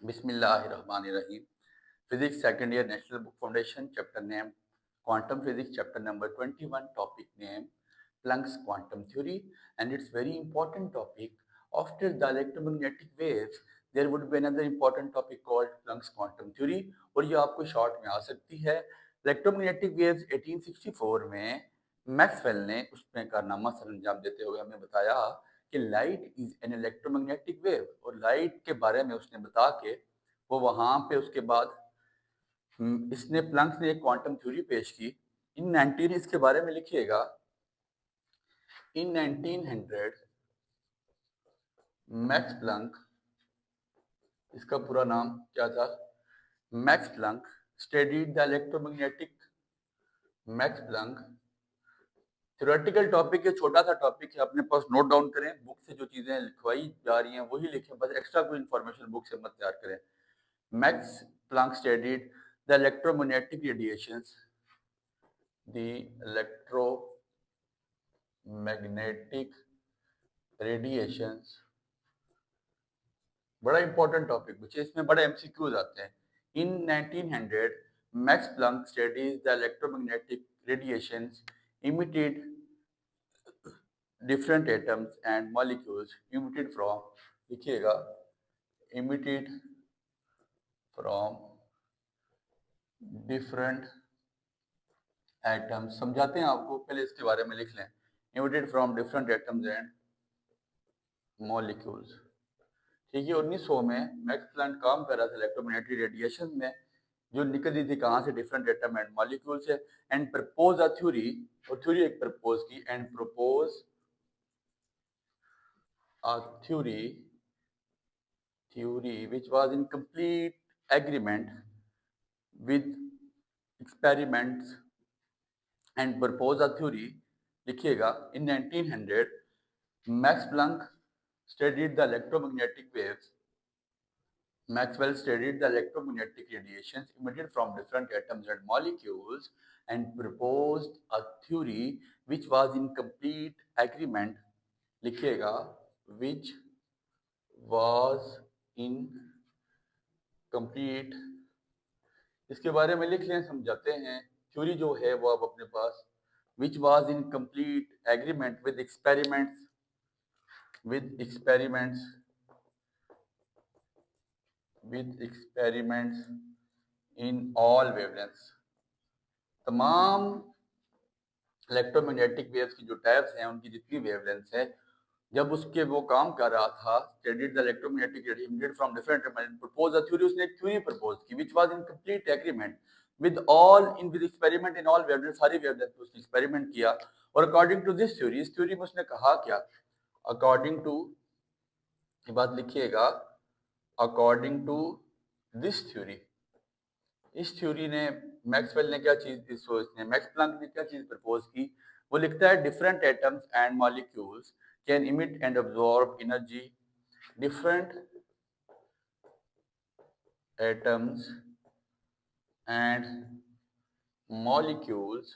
Bismillahirrahmanirrahim. Physics second year National Book Foundation chapter name Quantum Physics chapter number 21 topic name Planck's quantum theory, and it's very important topic. After the electromagnetic waves there would be another important topic called Planck's quantum theory और ये आपको short में आ सकती है. Electromagnetic waves 1864 में Maxwell ने उसमें कारनामा सर अंजाम देते हुए हमें बताया कि light is an electromagnetic wave, और लाइट के बारे में उसने बता के वो वहां पे उसके बाद इसने प्लंक ने एक क्वांटम थ्योरी पेश की. इन 19 इसके बारे में लिखिएगा. इन 1900 मैक्स प्लंक, इसका पूरा नाम क्या था, max Planck studied the electromagnetic. Max Planck theoretical topic है, छोटा सा टॉपिक है, अपने पास नोट डाउन करें. बुक से जो चीजें लिखवाई जा रही हैं वही लिखें, बस एक्स्ट्रा कोई इंफॉर्मेशन बुक से मत तैयार करें. Max Planck studied the electromagnetic radiations. The electromagnetic radiations बड़ा इंपॉर्टेंट टॉपिक बच्चे, इसमें बड़े एमसीक्यूज आते हैं. In 1900 Max Planck studies the electromagnetic radiations emitted different atoms and molecules emitted from, लिखिएगा, emitted from different एटम्स. समझाते हैं आपको, पहले इसके बारे में लिख लें. Emitted from different atoms and molecules. ठीक है. 1900 में मैक्स प्लैंक काम कर रहा था इलेक्ट्रोमैग्नेटिक रेडिएशन में, जो निकल रही थी कहाँ से, डिफरेंट एटम एंड मॉलिक्यूल से, एंड प्रपोज अ थ्योरी, और थ्योरी एक प्रपोज की, and propose a theory which was in complete agreement with experiments. And propose a theory, लिखिएगा, इन 1900 Max Planck studied the electromagnetic waves. Maxwell studied the electromagnetic radiations emitted from different atoms and molecules and proposed a theory which was in complete agreement. लिखिएगा, which was in complete. इसके बारे में लिख लें, समझाते हैं. Theory जो है वो आप अपने पास, which was in complete agreement with experiments in all wavelengths. तमाम इलेक्ट्रोमैग्नेटिक वेव्स की जो टाइप्स हैं उनकी जितनी वेवलेंथ्स है, जब उसके वो काम कर रहा था, studied the electromagnetic radiation from different atoms, propose a theory, उसने एक थ्योरी प्रपोज की which was in complete agreement with all in with experiment in all wavelength, सारी वेवलेंथ पे उसने एक्सपेरिमेंट किया. और अकॉर्डिंग टू दिस थ्योरी, इस theory में उसने कहा क्या, अकॉर्डिंग टू, ये बात लिखिएगा, अकॉर्डिंग टू दिस थ्योरी, इस थ्योरी ने मैक्सवेल ने क्या चीज सोचने, मैक्स प्लैंक ने क्या चीज प्रपोज की, वो लिखता है different atoms and molecules can emit and absorb energy. Different atoms and molecules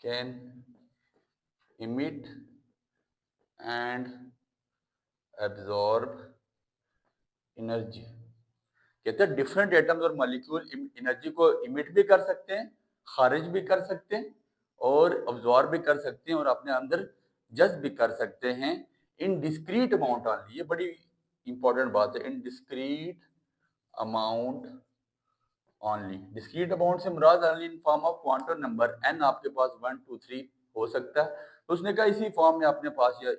can emit and absorb energy. कहते हैं डिफरेंट एटम्स और मॉलिक्यूल एनर्जी को इमिट भी कर सकते हैं, खारिज भी कर सकते हैं, और अब्जॉर्ब भी कर सकते हैं, और अपने अंदर जज्ब भी कर सकते हैं, इन डिस्क्रीट अमाउंट ऑनली. ये बड़ी इंपॉर्टेंट बात है, in discrete amount only. Discrete amount से मुराद only in form of quantum number n, आपके पास 1 2 3 हो सकता है. तो उसने कहा इसी फॉर्म में अपने पास जो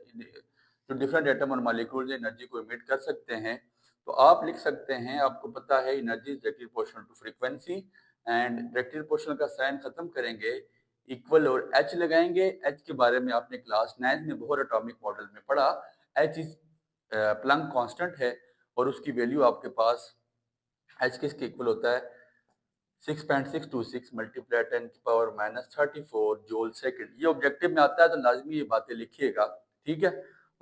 डिफरेंट एटम और मॉलिक्यूल एनर्जी को इमिट कर सकते हैं. तो आप लिख सकते हैं, आपको पता है energy is directly proportional to frequency, and directly proportional का साइन खत्म करेंगे, इक्वल और h लगाएंगे. h के बारे में आपने क्लास 9 में बोहर एटॉमिक मॉडल में पढ़ा. h इज प्लैंक कांस्टेंट है, और उसकी वैल्यू आपके पास h किसके इक्वल होता है, 6.626 मल्टीप्लाई 10⁻⁻34 जूल सेकंड. ये ऑब्जेक्टिव में आता है, तो लाजमी ये बातें लिखिएगा. ठीक है.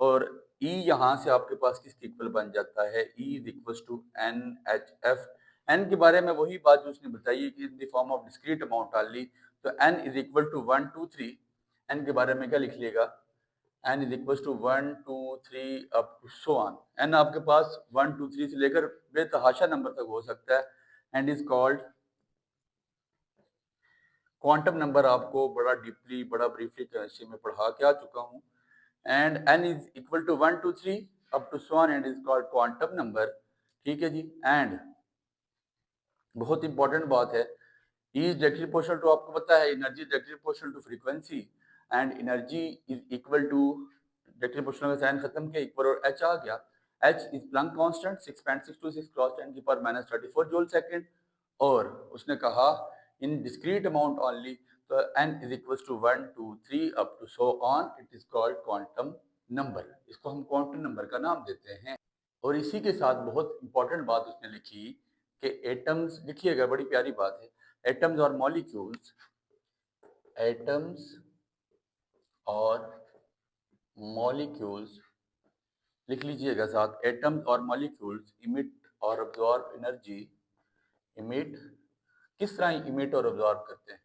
और E यहाँ से आपके पास किसके इक्वल बन जाता है, E is equal to NHF. N के बारे में वही बात जो उसने बताई है कि in the form of discrete amount only, तो N is equal to 1 2 3. N के बारे में क्या लिख लिएगा, n is equal to 1 2 3 up to so on. n आपके पास 1 2 3 से लेकर बेतहाशा नंबर तक हो सकता है and is called quantum number. आपको बड़ा डीपली बड़ा ब्रीफली केमिस्ट्री में पढ़ा के आ चुका हूँ। And n is equal to 1 2 3 up to so on and is called quantum number. ठीक है जी। एंड बहुत इंपॉर्टेंट बात है, E is directly proportional to, आपको पता है energy directly proportional to frequency and energy is equal to directly proportional का sign खत्म किया इक्वल और H आ गया। H is Planck constant 6.626 cross 10 की पावर माइनस 34 जूल सेकंड। और उसने कहा इन डिस्क्रीट अमाउंट ओनली, तो n is equal to 1 2 3 up to so on, it is called quantum number. इसको हम क्वांटम नंबर का नाम देते हैं। और इसी के साथ बहुत इंपॉर्टेंट बात उसने लिखी कि एटम्स, लिखिएगा बड़ी प्यारी बात है, एटम्स और मॉलिक्यूल्स, एटम्स और मॉलिक्यूल्स लिख लीजिएगा साथ, एटम्स और मॉलिक्यूल्स इमिट और अब्जॉर्ब एनर्जी। इमिट किस तरह इमिट और अब्जॉर्ब करते हैं,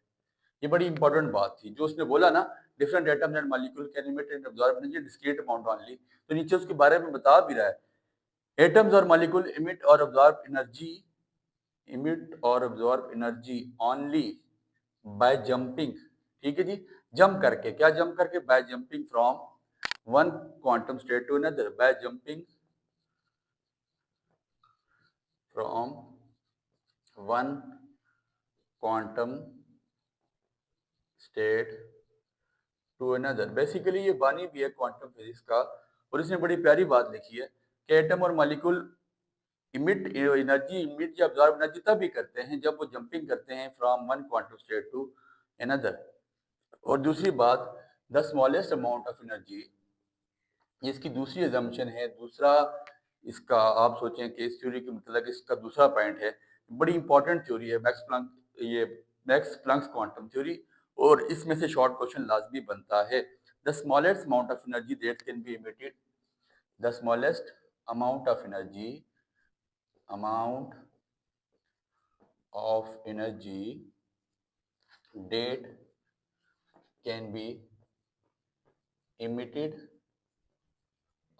ये बड़ी इंपॉर्टेंट बात थी जो उसने बोला ना, different atoms and molecule can emit and absorb energy discrete amount only. तो नीचे उसके बारे में बता भी रहा है, एटम्स और मॉलिक्यूल इमिट और अब्जॉर्ब एनर्जी, इमिट और absorb energy only by jumping. ठीक है जी, जंप करके, क्या जंप करके, by jumping from one quantum state to another, by jumping from one quantum state to another. Basically ये बानी भी है क्वांटम फिजिक्स का। और इसने बड़ी प्यारी बात लिखी है कि एटम और मॉलिक्यूल इमिट एनर्जी, इमिट या अब्जॉर्ब एनर्जी तभी करते हैं जब वो जंपिंग करते हैं from one quantum state to another. और दूसरी बात, the smallest amount of energy, इसकी दूसरी एजम्पशन है, दूसरा इसका आप सोचें कि इस थ्योरी के मतलब इसका दूसरा पॉइंट है, बड़ी इंपॉर्टेंट थ्योरी है मैक्स प्लैंक, ये मैक्स प्लैंक्स क्वांटम थ्योरी। और इसमें से शॉर्ट क्वेश्चन लाजमी बनता है, the smallest amount of energy that can be emitted, the smallest amount of energy, amount of energy that can be emitted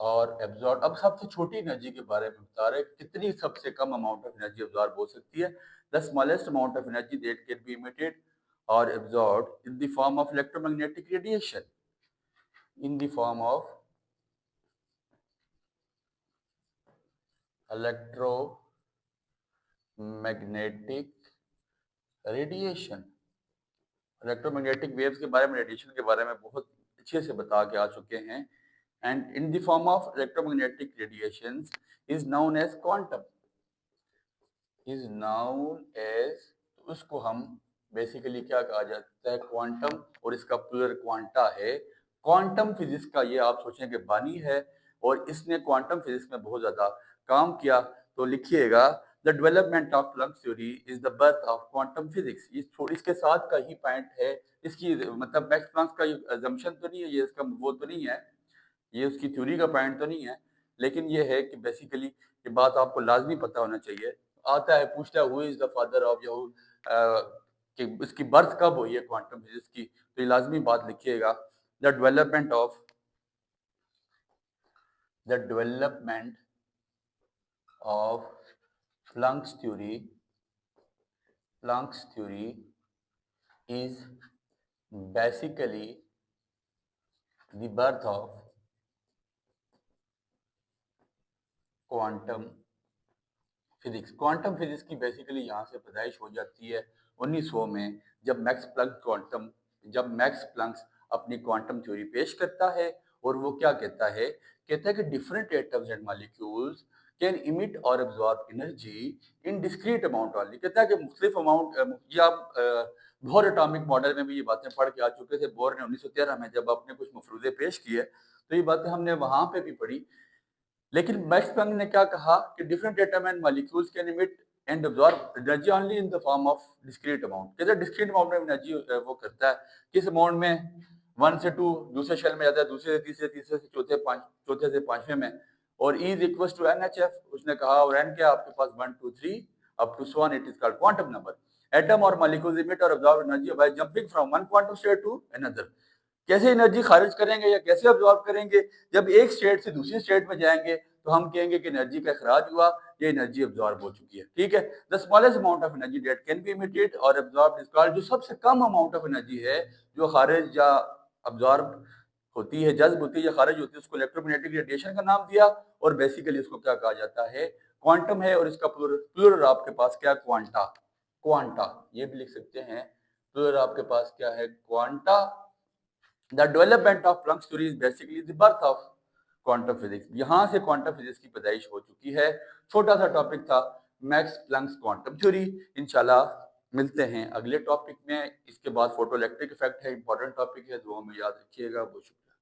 और absorb. अब सबसे छोटी एनर्जी के बारे में बता रहे हैं, कितनी सबसे कम अमाउंट ऑफ एनर्जी एब्जॉर्ब हो सकती है, the smallest amount of energy that can be emitted और absorb in the form of electromagnetic radiation, in the form of electromagnetic radiation. Electromagnetic waves के बारे में, रेडिएशन के बारे में बहुत अच्छे से बता के आ चुके हैं। And in the form of electromagnetic radiations is known as quantum, is known as, तो उसको हम बेसिकली क्या कहा जाता है, क्वांटम। और इसका प्लूरल क्वांटा है। क्वांटम फिजिक्स का ये आप सोचें कि बानी है और इसने क्वांटम फिजिक्स में बहुत ज्यादा काम किया। तो लिखिएगा, the development of Planck's theory is the birth of quantum physics. ये इसके साथ का ही पॉइंट है, इसकी मतलब मैक्स प्लैंक का अजम्पशन तो नहीं है ये, इसका वो तो नहीं है, ये उसकी थ्योरी का पॉइंट तो नहीं है, लेकिन ये है कि बेसिकली ये बात आपको लाजमी पता होना चाहिए। आता है पूछता है who is the father of Yahoo, कि इसकी बर्थ कब हुई है क्वांटम फिजिक्स की, तो ये लाजमी बात लिखिएगा, the development of Planck's theory is basically the birth of quantum physics. Quantum physics की बेसिकली यहाँ से पैदाइश हो जाती है 1900 में, जब मैक्स प्लैंक अपनी क्वांटम थ्योरी पेश करता है। और वो क्या कहता है, कहता है कि different atoms and molecules can emit और absorb energy in discrete amount only. कहता है कि मुख्तलिफ अमाउंट, ये आप बोर एटॉमिक मॉडल में भी ये बातें पढ़ के आ चुके थे। बोर ने 1913 में जब अपने कुछ मफरूजे पेश किए तो ये बातें हमने वहां पे भी पढ़ी। लेकिन मैक्स प्लैंक ने क्या कहा कि different atom and molecules can emit and absorb energy only in the form of discrete amount. कहते हैं डिस्क्रीट अमाउंट में एनर्जी वो करता है, किस अमाउंट में, 1 से 2 दूसरे शेल में जाता है, दूसरे से तीसरे, तीसरे से चौथे, चौथे से पांचवें में। और E is equal to NHF उसने कहा, और N क्या आपके पास 1 2 3 अप टू 1, it is called quantum number. Atom और मॉलिक्यूल्स इमिट और absorb energy by jumping from one quantum state to another. कैसे एनर्जी खारिज करेंगे या कैसे अब्जॉर्ब करेंगे? जब एक स्टेट से दूसरी स्टेट में जाएंगे तो हम कहेंगे कि एनर्जी का अखराज हुआ, ये एनर्जी अब्जॉर्ब हो चुकी है। ठीक है, the smallest amount of energy that can be emitted और अब्जॉर्ब इज कॉल्ड, जो सबसे कम अमाउंट ऑफ एनर्जी है जो खारिज या अब्जॉर्ब होती है, जज्ब होती है या खारिज होती है, उसको इलेक्ट्रोमैग्नेटिक रेडिएशन का नाम दिया। और बेसिकली उसको क्या कहा जाता है? क्वांटम है। और इसका प्लूरल आपके पास क्या? क्वांटा। क्वांटा ये भी लिख सकते हैं। प्लूरल आपके पास क्या है? Quanta. The development of Planck's theory is basically the birth of quantum physics. यहां से क्वांटम फिजिक्स की पैदाइश हो चुकी है। छोटा सा टॉपिक था मैक्स प्लंक्स क्वांटम थ्योरी। इंशाल्लाह मिलते हैं अगले टॉपिक में। इसके बाद फोटो इलेक्ट्रिक इफेक्ट है, इंपॉर्टेंट टॉपिक है, दुआ में याद रखिएगा। बहुत शुक्रिया।